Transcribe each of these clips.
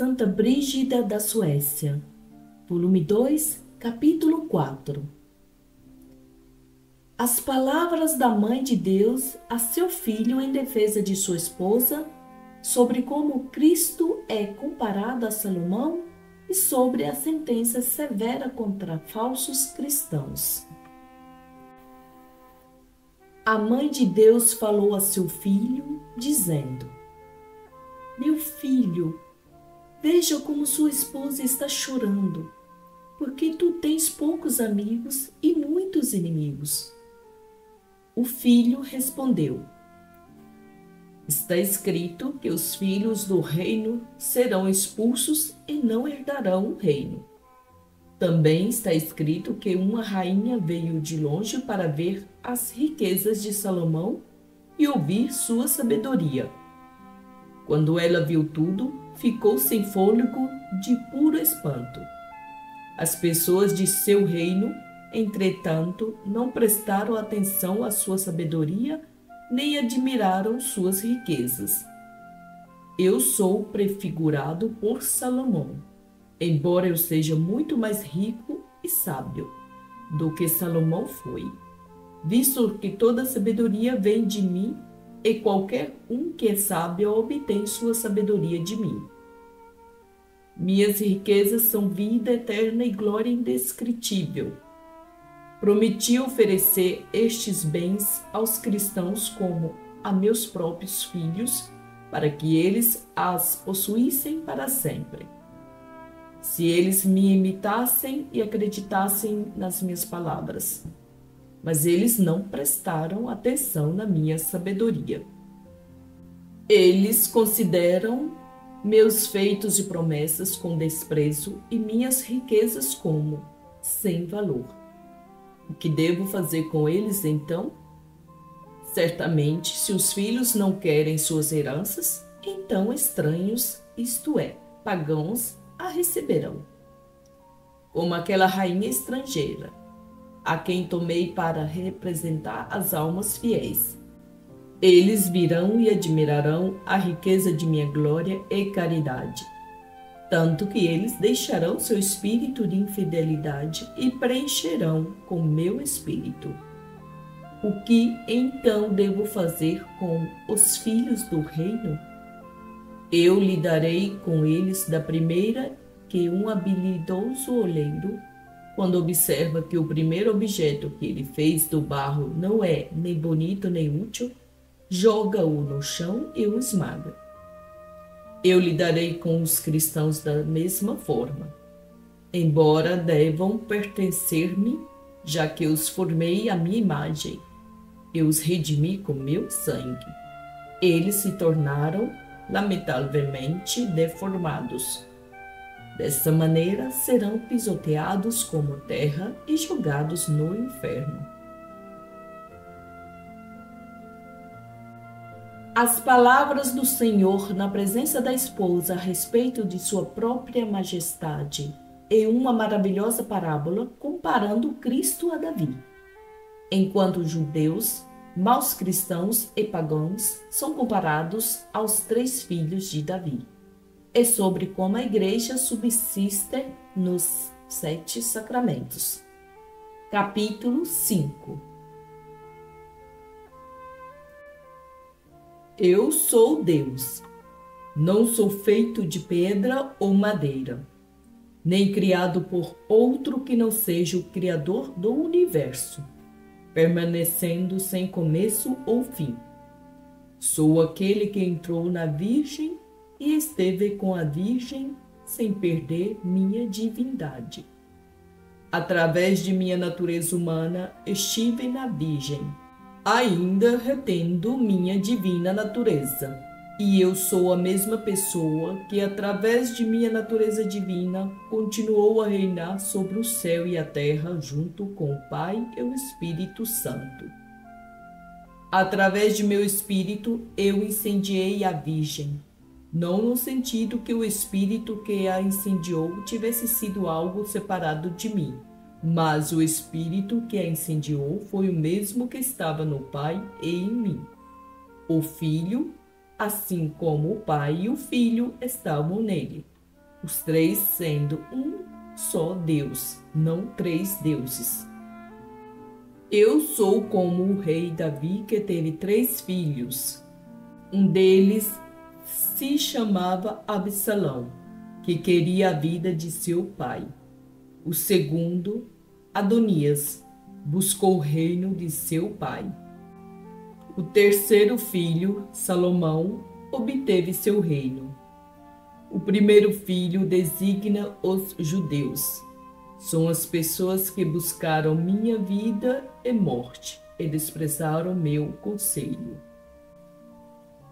Santa Brígida da Suécia, volume 2, capítulo 4. As palavras da Mãe de Deus a seu filho em defesa de sua esposa, sobre como Cristo é comparado a Salomão e sobre a sentença severa contra falsos cristãos. A Mãe de Deus falou a seu filho, dizendo: Meu filho, veja como sua esposa está chorando, porque tu tens poucos amigos e muitos inimigos. O filho respondeu: Está escrito que os filhos do reino serão expulsos e não herdarão o reino. Também está escrito que uma rainha veio de longe para ver as riquezas de Salomão e ouvir sua sabedoria. Quando ela viu tudo, ficou sem fôlego de puro espanto. As pessoas de seu reino, entretanto, não prestaram atenção à sua sabedoria, nem admiraram suas riquezas. Eu sou prefigurado por Salomão, embora eu seja muito mais rico e sábio do que Salomão foi, visto que toda sabedoria vem de mim, e qualquer um que é sábio obtém sua sabedoria de mim. Minhas riquezas são vida eterna e glória indescritível. Prometi oferecer estes bens aos cristãos como a meus próprios filhos, para que eles as possuíssem para sempre. Se eles me imitassem e acreditassem nas minhas palavras. Mas eles não prestaram atenção na minha sabedoria. Eles consideram meus feitos e promessas com desprezo e minhas riquezas como sem valor. O que devo fazer com eles, então? Certamente, se os filhos não querem suas heranças, então estranhos, isto é, pagãos, a receberão. Como aquela rainha estrangeira, a quem tomei para representar as almas fiéis. Eles virão e admirarão a riqueza de minha glória e caridade, tanto que eles deixarão seu espírito de infidelidade e preencherão com meu espírito. O que então devo fazer com os filhos do reino? Eu lidarei com eles da primeira que um habilidoso oleiro, quando observa que o primeiro objeto que ele fez do barro não é nem bonito nem útil, joga-o no chão e o esmaga. Eu lidarei com os cristãos da mesma forma, embora devam pertencer-me, já que os formei à minha imagem, eu os redimi com meu sangue. Eles se tornaram, lamentavelmente, deformados. Dessa maneira, serão pisoteados como terra e jogados no inferno. As palavras do Senhor na presença da esposa a respeito de sua própria majestade em uma maravilhosa parábola comparando Cristo a Davi. Enquanto judeus, maus cristãos e pagãos são comparados aos 3 filhos de Davi. É sobre como a igreja subsiste nos 7 sacramentos. Capítulo 5. Eu sou Deus. Não sou feito de pedra ou madeira, nem criado por outro que não seja o Criador do universo, permanecendo sem começo ou fim. Sou aquele que entrou na Virgem e esteve com a Virgem sem perder minha divindade. Através de minha natureza humana, estive na Virgem, ainda retendo minha divina natureza. E eu sou a mesma pessoa que, através de minha natureza divina, continuou a reinar sobre o céu e a terra junto com o Pai e o Espírito Santo. Através de meu espírito, eu incendiei a Virgem, não no sentido que o espírito que a incendiou tivesse sido algo separado de mim, mas o espírito que a incendiou foi o mesmo que estava no Pai e em mim. O Filho, assim como o Pai e o Filho estavam nele. os três sendo um só Deus, não três deuses. Eu sou como o rei Davi, que teve 3 filhos. Um deles se chamava Absalão, que queria a vida de seu pai. O segundo, Adonias, buscou o reino de seu pai. O terceiro filho, Salomão, obteve seu reino. O primeiro filho designa os judeus. São as pessoas que buscaram minha vida e morte e desprezaram meu conselho.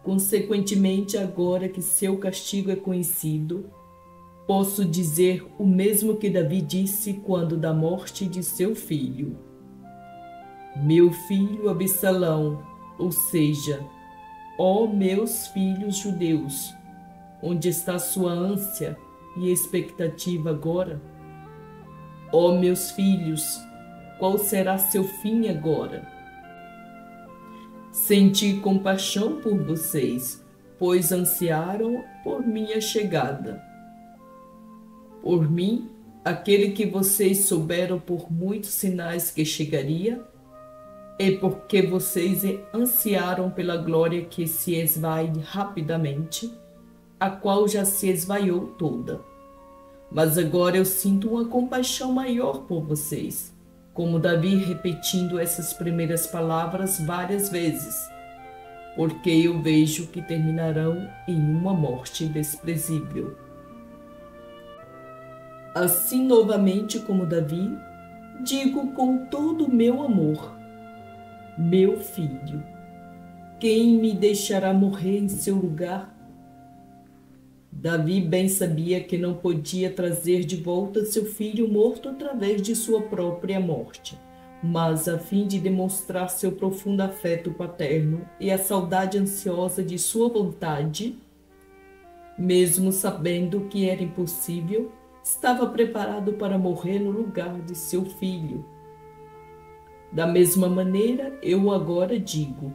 Consequentemente, agora que seu castigo é conhecido, posso dizer o mesmo que Davi disse quando da morte de seu filho. Meu filho Absalão, ou seja, ó meus filhos judeus, onde está sua ânsia e expectativa agora? Ó meus filhos, qual será seu fim agora? Senti compaixão por vocês, pois ansiaram por minha chegada. Por mim, aquele que vocês souberam por muitos sinais que chegaria, é porque vocês ansiaram pela glória que se esvai rapidamente, a qual já se esvaiou toda. Mas agora eu sinto uma compaixão maior por vocês, como Davi repetindo essas primeiras palavras várias vezes, porque eu vejo que terminarão em uma morte desprezível. Assim, novamente como Davi, digo com todo o meu amor: meu filho, quem me deixará morrer em seu lugar? Davi bem sabia que não podia trazer de volta seu filho morto através de sua própria morte, mas a fim de demonstrar seu profundo afeto paterno e a saudade ansiosa de sua vontade, mesmo sabendo que era impossível, estava preparado para morrer no lugar de seu filho. Da mesma maneira, eu agora digo: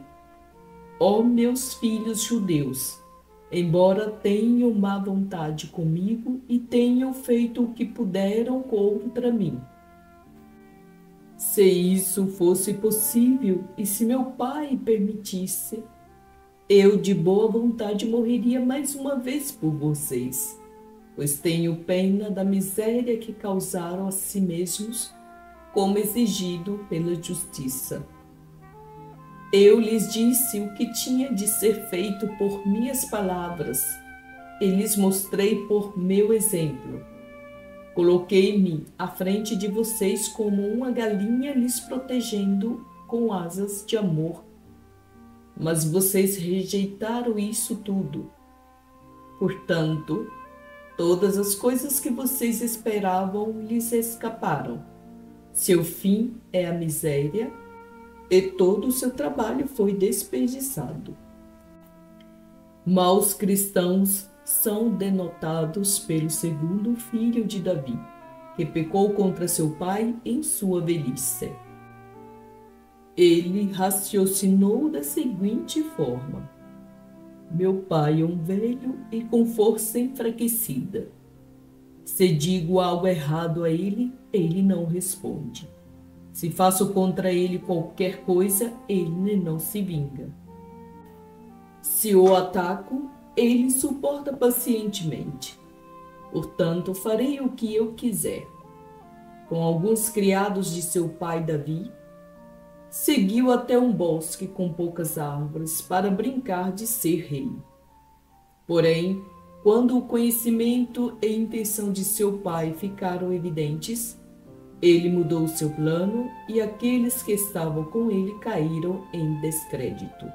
ó meus filhos judeus, embora tenham má vontade comigo e tenham feito o que puderam contra mim, se isso fosse possível e se meu pai permitisse, eu de boa vontade morreria mais uma vez por vocês, pois tenho pena da miséria que causaram a si mesmos, como exigido pela justiça. Eu lhes disse o que tinha de ser feito por minhas palavras e lhes mostrei por meu exemplo. Coloquei-me à frente de vocês como uma galinha lhes protegendo com asas de amor. Mas vocês rejeitaram isso tudo. Portanto, todas as coisas que vocês esperavam lhes escaparam. Seu fim é a miséria, e todo o seu trabalho foi desperdiçado. Maus cristãos são denotados pelo segundo filho de Davi, que pecou contra seu pai em sua velhice. Ele raciocinou da seguinte forma: meu pai é um velho e com força enfraquecida. Se digo algo errado a ele, ele não responde. Se faço contra ele qualquer coisa, ele não se vinga. Se o ataco, ele suporta pacientemente. Portanto, farei o que eu quiser. Com alguns criados de seu pai Davi, seguiu até um bosque com poucas árvores para brincar de ser rei. Porém, quando o conhecimento e a intenção de seu pai ficaram evidentes, ele mudou seu plano e aqueles que estavam com ele caíram em descrédito.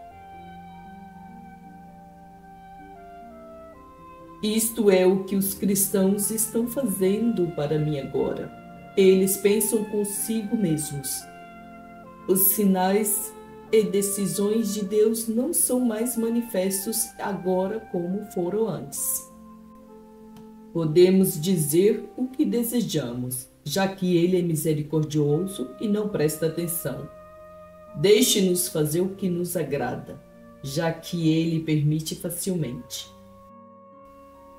Isto é o que os cristãos estão fazendo para mim agora. Eles pensam consigo mesmos: os sinais e decisões de Deus não são mais manifestos agora como foram antes. Podemos dizer o que desejamos, já que Ele é misericordioso e não presta atenção. Deixe-nos fazer o que nos agrada, já que Ele permite facilmente.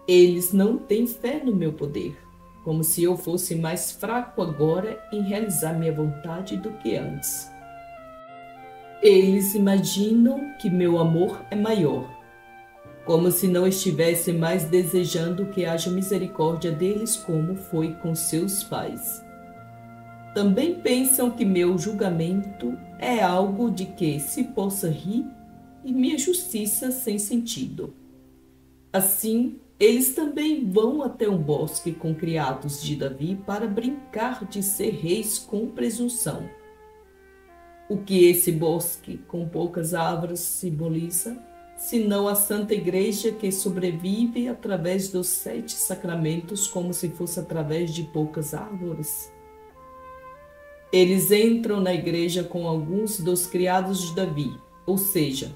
Eles não têm fé no meu poder, como se eu fosse mais fraco agora em realizar minha vontade do que antes. Eles imaginam que meu amor é maior, como se não estivesse mais desejando que haja misericórdia deles como foi com seus pais. Também pensam que meu julgamento é algo de que se possa rir e minha justiça sem sentido. Assim, eles também vão até um bosque com criados de Davi para brincar de ser reis com presunção. O que esse bosque com poucas árvores simboliza, senão a Santa Igreja que sobrevive através dos 7 sacramentos como se fosse através de poucas árvores? Eles entram na igreja com alguns dos criados de Davi, ou seja,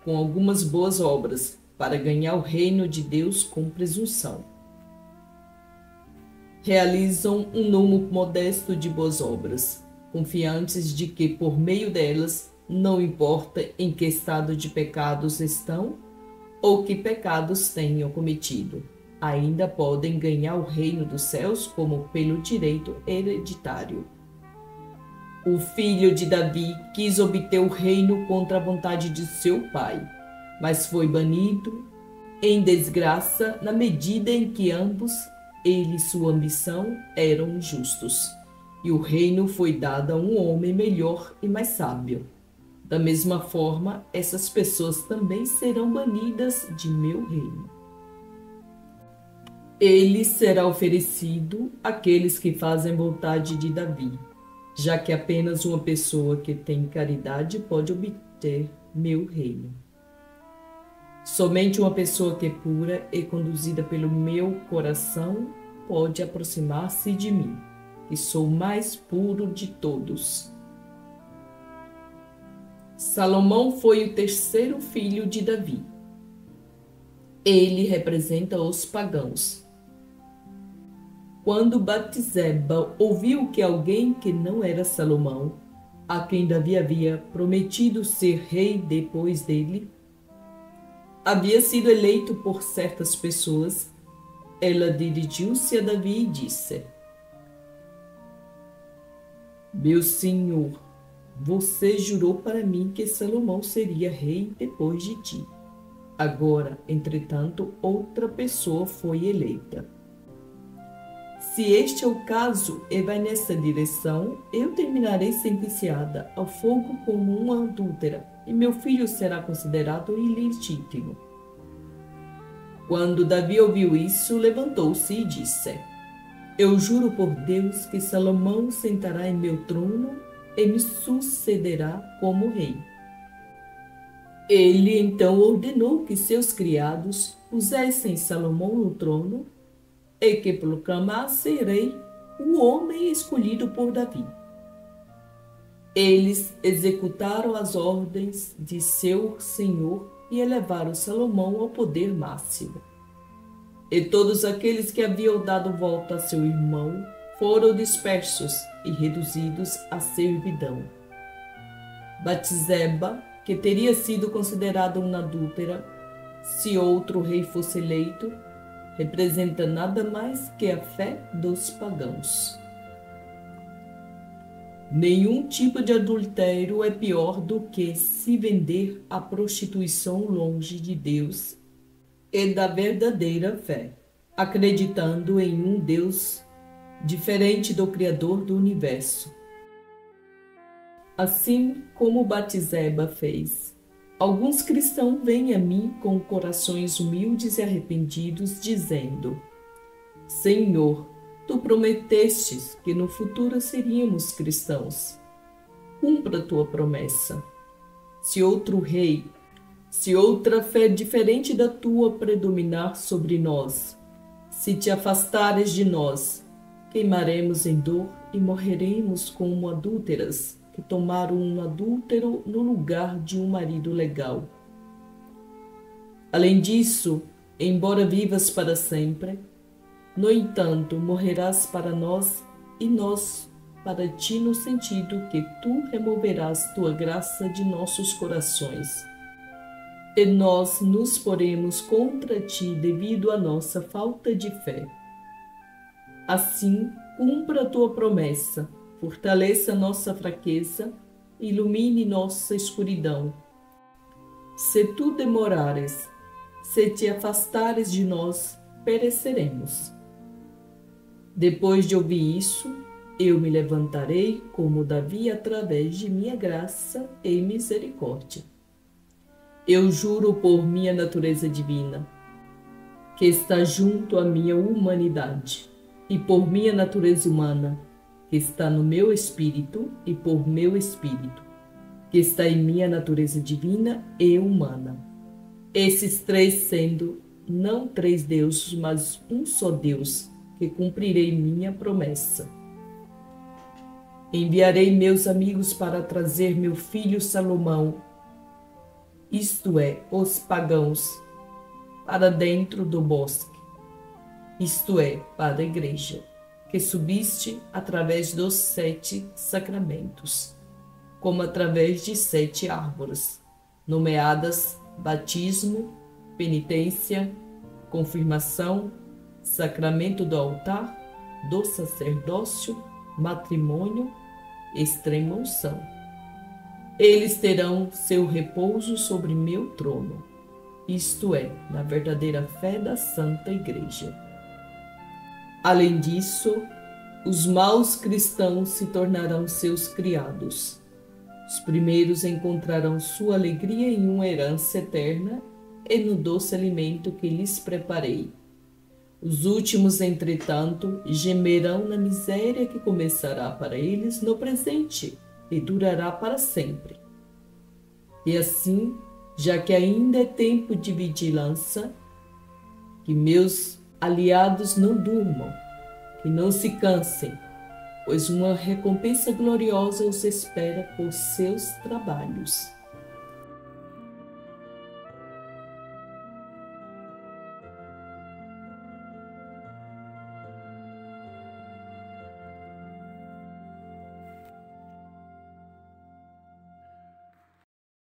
com algumas boas obras, para ganhar o reino de Deus com presunção. Realizam um número modesto de boas obras, confiantes de que por meio delas, não importa em que estado de pecados estão ou que pecados tenham cometido, ainda podem ganhar o reino dos céus como pelo direito hereditário. O filho de Davi quis obter o reino contra a vontade de seu pai, mas foi banido em desgraça na medida em que ambos, ele e sua ambição, eram injustos, e o reino foi dado a um homem melhor e mais sábio. Da mesma forma, essas pessoas também serão banidas de meu reino. Ele será oferecido àqueles que fazem vontade de Davi, já que apenas uma pessoa que tem caridade pode obter meu reino. Somente uma pessoa que é pura e conduzida pelo meu coração pode aproximar-se de mim, que sou o mais puro de todos. Salomão foi o 3º filho de Davi. Ele representa os pagãos. Quando Batseba ouviu que alguém que não era Salomão, a quem Davi havia prometido ser rei depois dele, havia sido eleito por certas pessoas, ela dirigiu-se a Davi e disse: Meu senhor, você jurou para mim que Salomão seria rei depois de ti. Agora, entretanto, outra pessoa foi eleita. Se este é o caso e vai nessa direção, eu terminarei sentenciada ao fogo como uma adúltera, e meu filho será considerado ilegítimo. Quando Davi ouviu isso, levantou-se e disse: Eu juro por Deus que Salomão sentará em meu trono e me sucederá como rei. Ele então ordenou que seus criados pusessem Salomão no trono e que proclamasse rei o homem escolhido por Davi. Eles executaram as ordens de seu senhor e elevaram Salomão ao poder máximo. E todos aqueles que haviam dado volta a seu irmão foram dispersos e reduzidos à servidão. Batseba, que teria sido considerada uma adúltera, se outro rei fosse eleito, representa nada mais que a fé dos pagãos. Nenhum tipo de adultério é pior do que se vender à prostituição longe de Deus e da verdadeira fé, acreditando em um Deus diferente do Criador do universo. Assim como Batseba fez, alguns cristãos vêm a mim com corações humildes e arrependidos, dizendo: Senhor, Tu prometestes que no futuro seríamos cristãos. Cumpra tua promessa. Se outro rei, se outra fé diferente da tua predominar sobre nós, se te afastares de nós, queimaremos em dor e morreremos como adúlteras que tomaram um adúltero no lugar de um marido legal. Além disso, embora vivas para sempre, no entanto, morrerás para nós e nós para ti, no sentido que tu removerás tua graça de nossos corações. e nós nos poremos contra ti devido à nossa falta de fé. Assim, cumpra a tua promessa, fortaleça nossa fraqueza, ilumine nossa escuridão. Se tu demorares, se te afastares de nós, pereceremos. Depois de ouvir isso, eu me levantarei como Davi através de minha graça e misericórdia. Eu juro por minha natureza divina, que está junto à minha humanidade, e por minha natureza humana, que está no meu espírito, e por meu espírito, que está em minha natureza divina e humana. Esses três sendo não três deuses, mas um só Deus, que cumprirei minha promessa. Enviarei meus amigos para trazer meu filho Salomão, isto é, os pagãos, para dentro do bosque, isto é, para a igreja, que subiste através dos 7 sacramentos, como através de 7 árvores, nomeadas batismo, penitência, confirmação, sacramento do altar, do sacerdócio, matrimônio, extrema-unção. Eles terão seu repouso sobre meu trono, isto é, na verdadeira fé da Santa Igreja. Além disso, os maus cristãos se tornarão seus criados. Os primeiros encontrarão sua alegria em uma herança eterna e no doce alimento que lhes preparei. Os últimos, entretanto, gemerão na miséria que começará para eles no presente e durará para sempre. E assim, já que ainda é tempo de vigilância, que meus aliados não durmam, que não se cansem, pois uma recompensa gloriosa os espera por seus trabalhos.